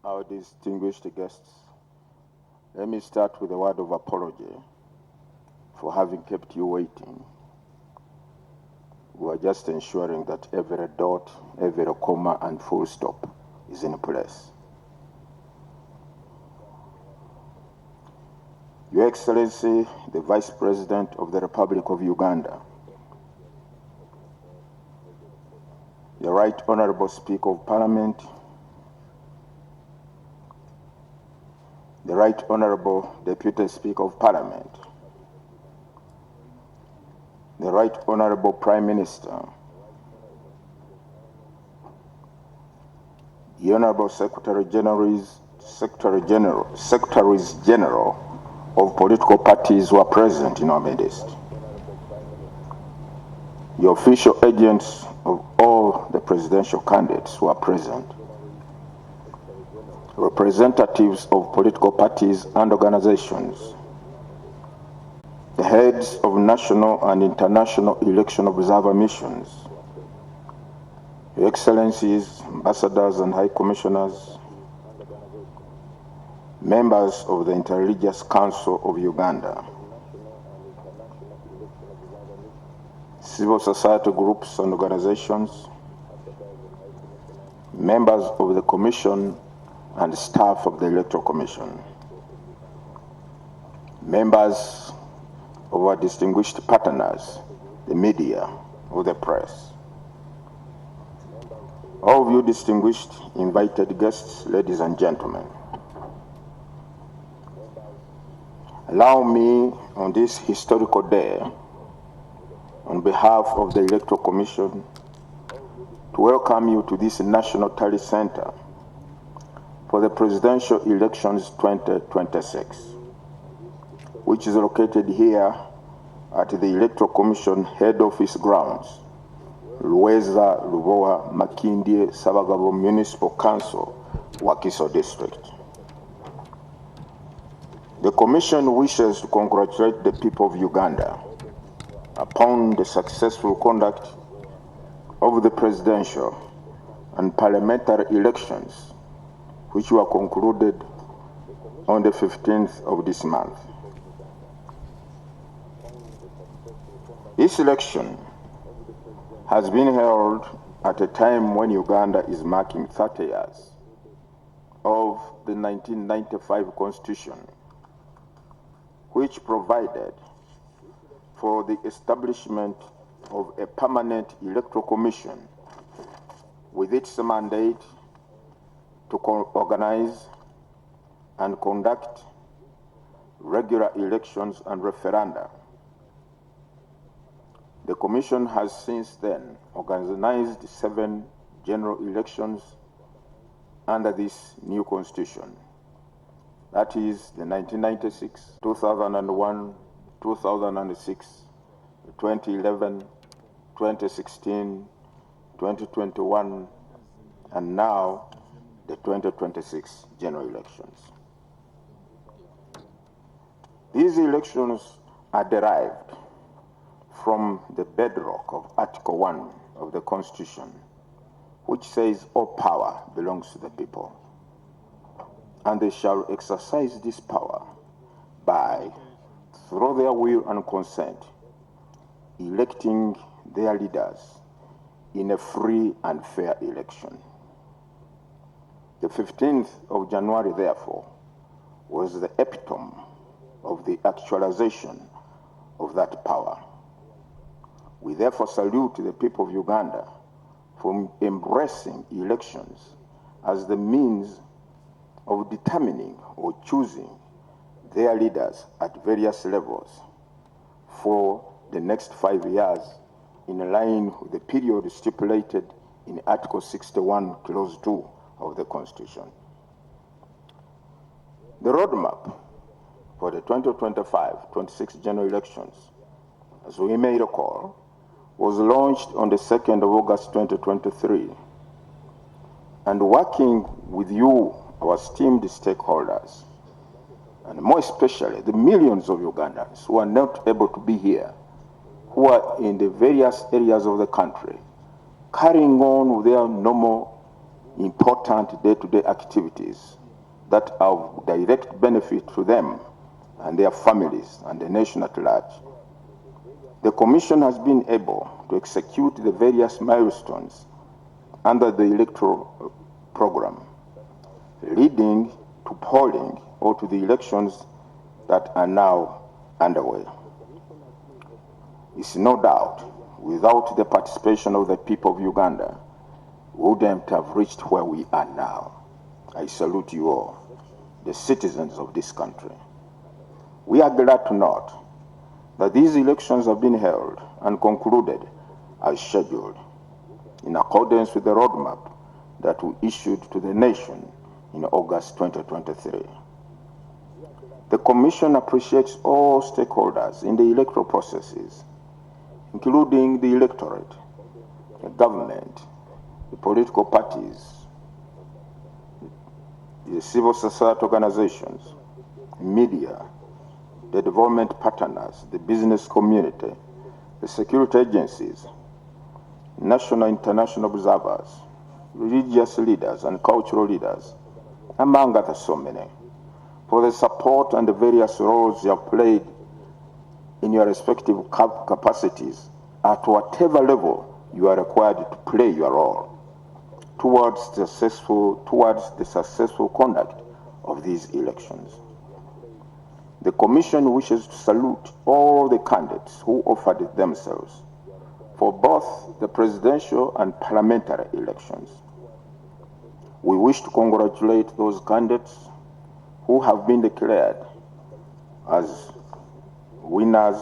Our distinguished guests, let me start with a word of apology for having kept you waiting. We are just ensuring that every dot, every comma, and full stop is in place. Your Excellency, the Vice President of the Republic of Uganda, the Right Honorable Speaker of Parliament, the Right Honorable Deputy Speaker of Parliament, the Right Honorable Prime Minister, the Honorable Secretaries General of political parties who are present in our midst, the official agents of all the presidential candidates who are present, representatives of political parties and organizations, the heads of national and international election observer missions, Your Excellencies, ambassadors and high commissioners, members of the Interreligious Council of Uganda, civil society groups and organizations, members of the Commission and staff of the Electoral Commission, members of our distinguished partners, the media, or the press, all of you distinguished invited guests, ladies and gentlemen. Allow me on this historical day, on behalf of the Electoral Commission, to welcome you to this National Tally Center for the Presidential Elections 2026, which is located here at the Electoral Commission Head Office grounds, Luweza, Lubowa, Makindye, Sabagabo Municipal Council, Wakiso District. The Commission wishes to congratulate the people of Uganda upon the successful conduct of the presidential and parliamentary elections, which were concluded on the 15th of this month. This election has been held at a time when Uganda is marking 30 years of the 1995 Constitution, which provided for the establishment of a permanent electoral commission with its mandate to organize and conduct regular elections and referenda. The Commission has since then organized 7 general elections under this new Constitution. That is the 1996, 2001, 2006, 2011, 2016, 2021, and now the 2026 general elections. These elections are derived from the bedrock of Article 1 of the Constitution, which says all power belongs to the people, and they shall exercise this power by, through their will and consent, electing their leaders in a free and fair election. The 15th of January, therefore, was the epitome of the actualization of that power. We therefore salute the people of Uganda for embracing elections as the means of determining or choosing their leaders at various levels for the next 5 years in line with the period stipulated in Article 61, Clause 2 of the Constitution. The roadmap for the 2025-26 general elections, as we may recall, was launched on the 2nd of August 2023, and working with you, our esteemed stakeholders, and more especially the millions of Ugandans who are not able to be here, who are in the various areas of the country, carrying on with their normal important day-to-day activities that are of direct benefit to them and their families and the nation at large. The Commission has been able to execute the various milestones under the electoral program, leading to polling or to the elections that are now underway. It's no doubt, without the participation of the people of Uganda, we wouldn't have reached where we are now. I salute you all, the citizens of this country. We are glad to note that these elections have been held and concluded as scheduled, in accordance with the roadmap that we issued to the nation in August 2023. The Commission appreciates all stakeholders in the electoral processes, including the electorate, the government, the political parties, the civil society organizations, media, the development partners, the business community, the security agencies, national and international observers, religious leaders and cultural leaders, among others so many, for the support and the various roles you have played in your respective capacities at whatever level you are required to play your role towards the successful conduct of these elections. The Commission wishes to salute all the candidates who offered themselves for both the presidential and parliamentary elections. We wish to congratulate those candidates who have been declared as winners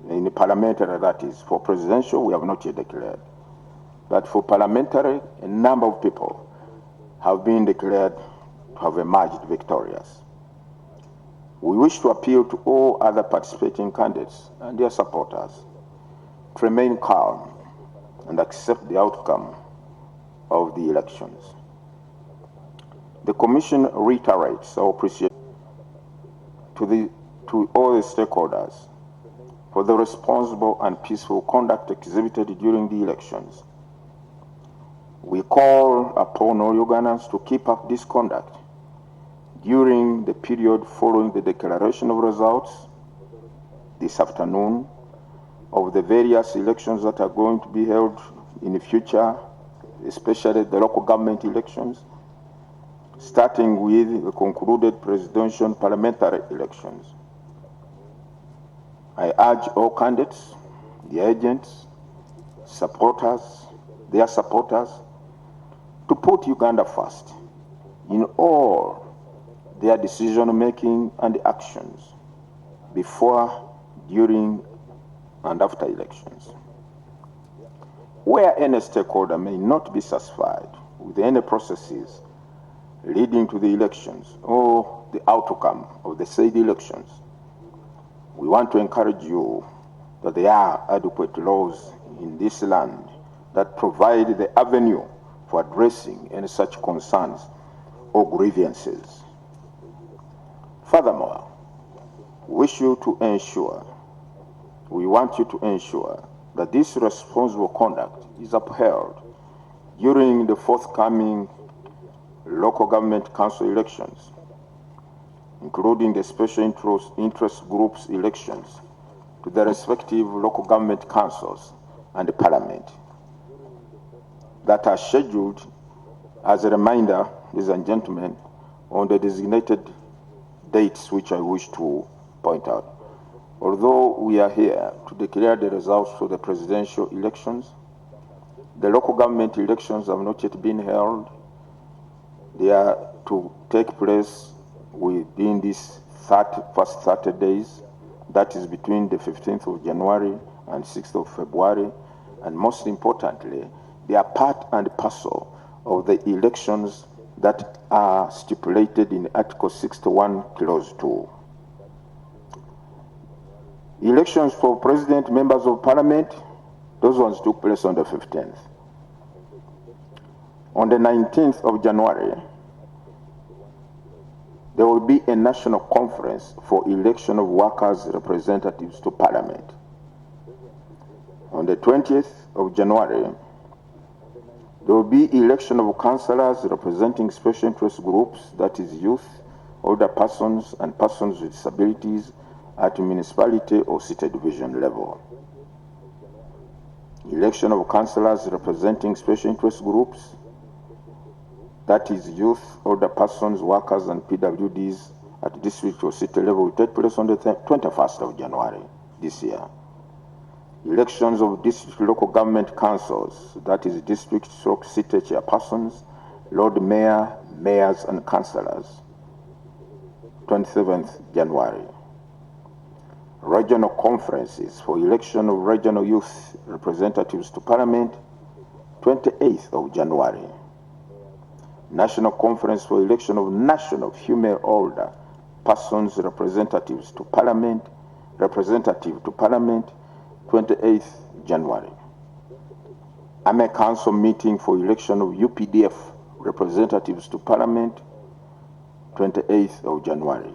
in the parliamentary, that is. For presidential, we have not yet declared. But for parliamentary, a number of people have been declared to have emerged victorious. We wish to appeal to all other participating candidates and their supporters to remain calm and accept the outcome of the elections. The Commission reiterates our appreciation to all the stakeholders for the responsible and peaceful conduct exhibited during the elections. We call upon all Ugandans to keep up this conduct during the period following the declaration of results this afternoon of the various elections that are going to be held in the future, especially the local government elections, starting with the concluded presidential and parliamentary elections. I urge all candidates, the agents, their supporters, to put Uganda first in all their decision-making and actions before, during, and after elections. Where any stakeholder may not be satisfied with any processes leading to the elections or the outcome of the said elections, we want to encourage you that there are adequate laws in this land that provide the avenue for addressing any such concerns or grievances. Furthermore, we want you to ensure that this responsible conduct is upheld during the forthcoming local government council elections, including the special interest groups elections to the respective local government councils and the parliament that are scheduled, as a reminder, ladies and gentlemen, on the designated dates which I wish to point out. Although we are here to declare the results for the presidential elections, the local government elections have not yet been held. They are to take place within these first 30 days, that is between the 15th of January and 6th of February, and most importantly, they are part and parcel of the elections that are stipulated in Article 61, Clause 2. Elections for President, members of Parliament, those ones took place on the 15th. On the 19th of January, there will be a national conference for election of workers' representatives to Parliament. On the 20th of January, There will be election of councillors representing special interest groups, that is youth, older persons, and persons with disabilities at municipality or city division level. Election of councillors representing special interest groups, that is youth, older persons, workers, and PWDs at district or city level will take place on the 21st of January this year. Elections of district local government councils, that is district stroke city chairpersons, Lord Mayor, mayors, and councillors, 27th January. Regional conferences for election of regional youth representatives to Parliament, 28th of January. National conference for election of national female older persons representative to Parliament, 28th January. Army Council meeting for election of UPDF representatives to Parliament, 28th of January.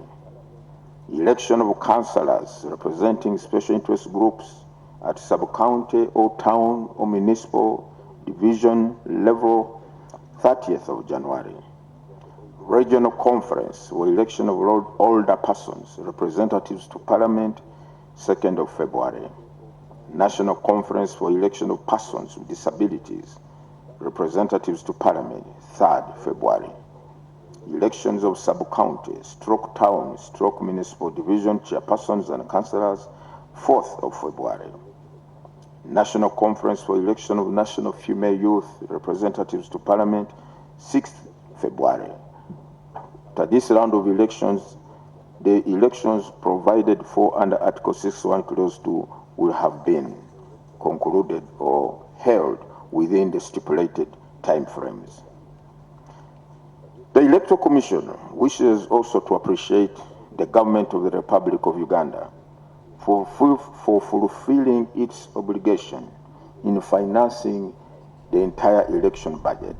Election of councillors representing special interest groups at sub-county or town or municipal division level, 30th of January. Regional conference for election of older persons representatives to Parliament, 2nd of February. National conference for election of persons with disabilities representatives to Parliament, 3rd February. Elections of sub-county, stroke town, stroke municipal division chairpersons and councillors, 4th of February. National conference for election of national female youth representatives to Parliament, 6th February. After this round of elections, the elections provided for under Article 61 Clause 2 will have been concluded or held within the stipulated timeframes. The Electoral Commission wishes also to appreciate the government of the Republic of Uganda for fulfilling its obligation in financing the entire election budget.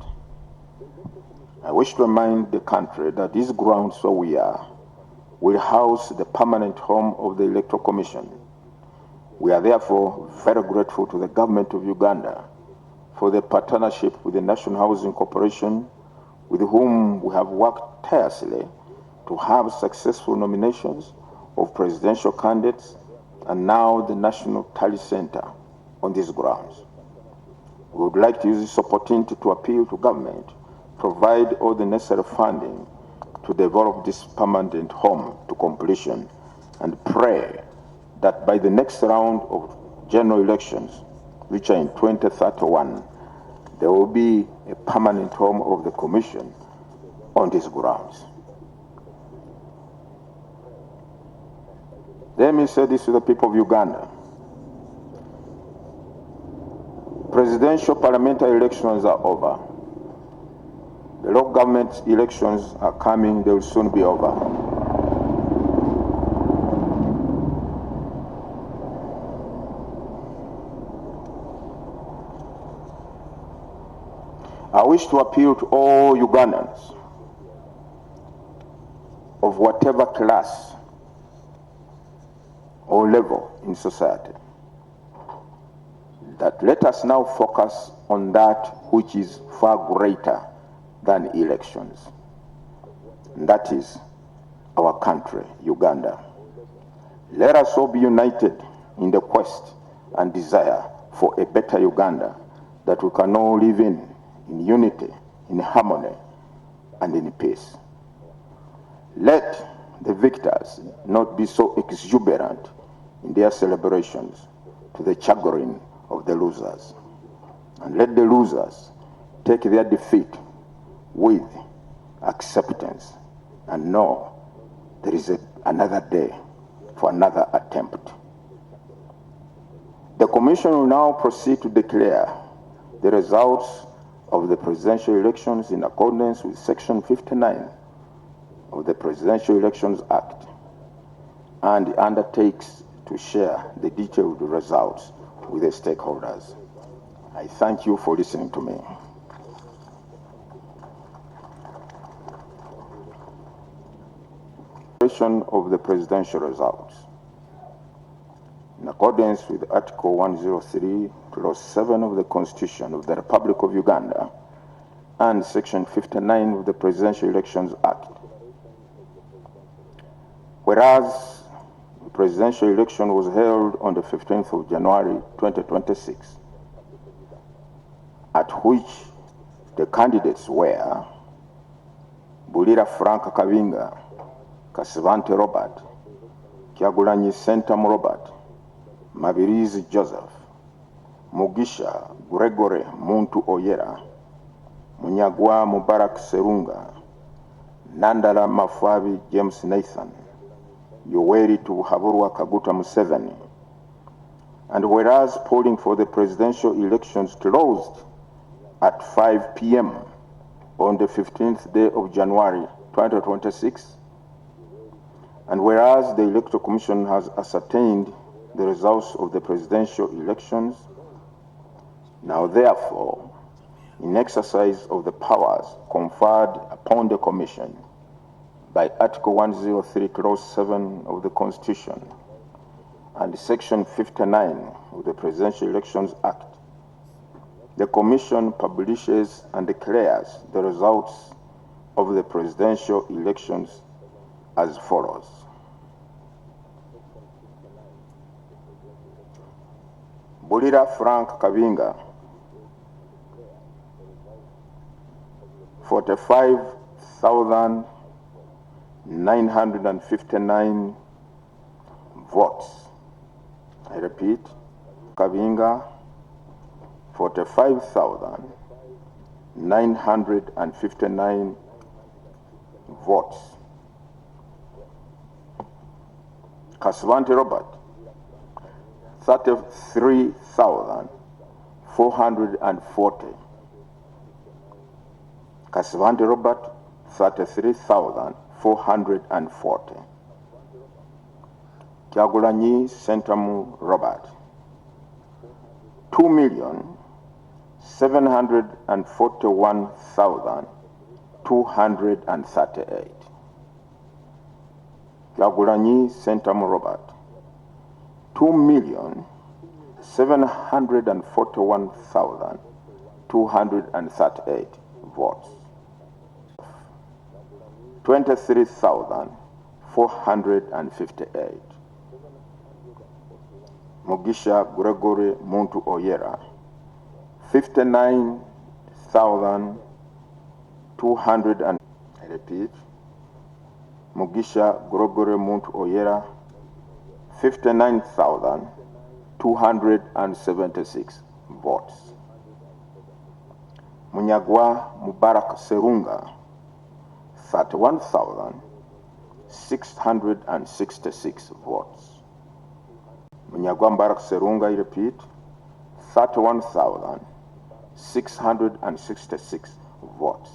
I wish to remind the country that these grounds where we are will house the permanent home of the Electoral Commission. We are therefore very grateful to the government of Uganda for the partnership with the National Housing Corporation, with whom we have worked tirelessly to have successful nominations of presidential candidates and now the National Tally Center on these grounds. We would like to use this opportunity to appeal to government, provide all the necessary funding to develop this permanent home to completion, and pray that by the next round of general elections, which are in 2031, there will be a permanent home of the Commission on these grounds. Let me say this to the people of Uganda. Presidential parliamentary elections are over. The local government elections are coming, they will soon be over. I wish to appeal to all Ugandans of whatever class or level in society that let us now focus on that which is far greater than elections. And that is our country, Uganda. Let us all be united in the quest and desire for a better Uganda that we can all live in unity, in harmony, and in peace. Let the victors not be so exuberant in their celebrations to the chagrin of the losers. And let the losers take their defeat with acceptance and know there is another day for another attempt. The Commission will now proceed to declare the results of the presidential elections in accordance with Section 59 of the Presidential Elections Act, and undertakes to share the detailed results with the stakeholders. I thank you for listening to me. Of the presidential results. In accordance with Article 103, Clause 7 of the Constitution of the Republic of Uganda, and Section 59 of the Presidential Elections Act. Whereas the presidential election was held on the 15th of January 2026, at which the candidates were Bulira Frank Kavinga, Kasivante Robert, Kyagulanyi Sentam Robert, Mabirizi Joseph, Mugisha Gregory Muntu Oyera, Munyagwa Mubarak Serunga, Nandala Mafabi James Nathan, Yoweri Tibuhaburwa Kaguta Museveni. And whereas polling for the presidential elections closed at 5 p.m. on the 15th day of January 2026, and whereas the Electoral Commission has ascertained the results of the presidential elections, now therefore, in exercise of the powers conferred upon the Commission by Article 103, Clause 7 of the Constitution and Section 59 of the Presidential Elections Act, the Commission publishes and declares the results of the presidential elections as follows. Bulira Frank Kavinga, 45,959 votes. I repeat, Kavinga, 45,959 votes. Kasivante Robert, 33,440. Kasivante Robert, 33,440. Kyagulanyi Sentamu Robert, 2,741,238. Kyagulanyi Sentamu Robert, 2,741,238 votes. 23,458. Mugisha Gregory Muntu Oyera, 59,200 and I repeat, Mugisha Gregory Muntu Oyera, 59,276 votes. Munyagwa Mubarak Serunga, 31,666 votes. Munyagwa Mubarak Serunga, I repeat, 31,666 votes.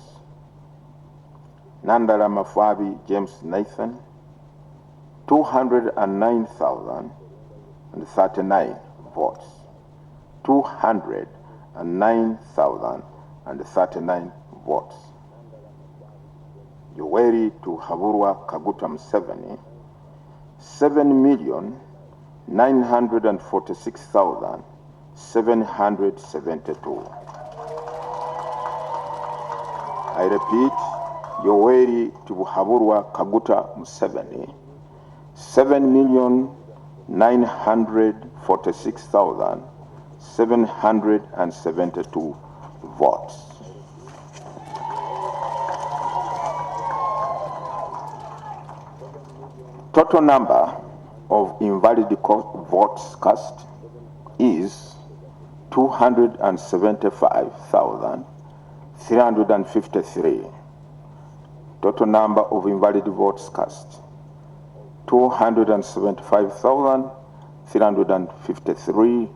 Nandala Mafabi James Nathan, 209,039 votes. 209,039 votes. Yoweri Tibuhaburwa Kaguta Museveni, 7,946,772. I repeat, Yoweri Tibuhaburwa Kaguta Museveni, 7,946,772 votes. Total number of invalid votes cast is 275,353. Total number of invalid votes cast, 275,353,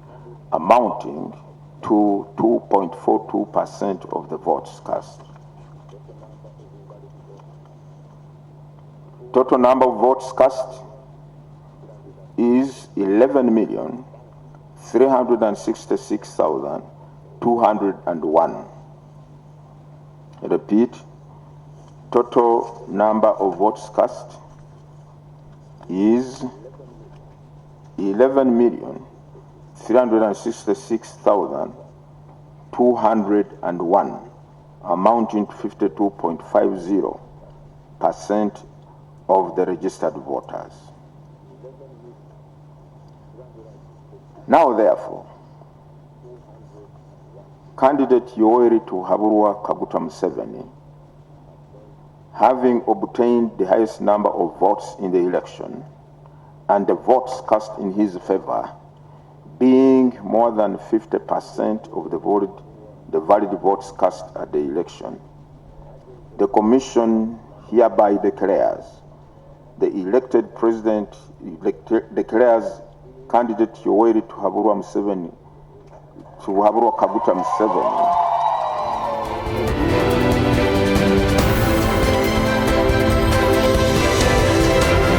amounting to 2.42% of the votes cast. Total number of votes cast is 11,366,201. I repeat, total number of votes cast is 11,366,201. amounting to 52.50% of the registered voters. Now, therefore, candidate YOWERI Tibuhaburwa Museveni, having obtained the highest number of votes in the election and the votes cast in his favor being more than 50% of the valid votes cast at the election, the Commission hereby declares the elected president declares candidate YOWERI Tibuhaburwa Museveni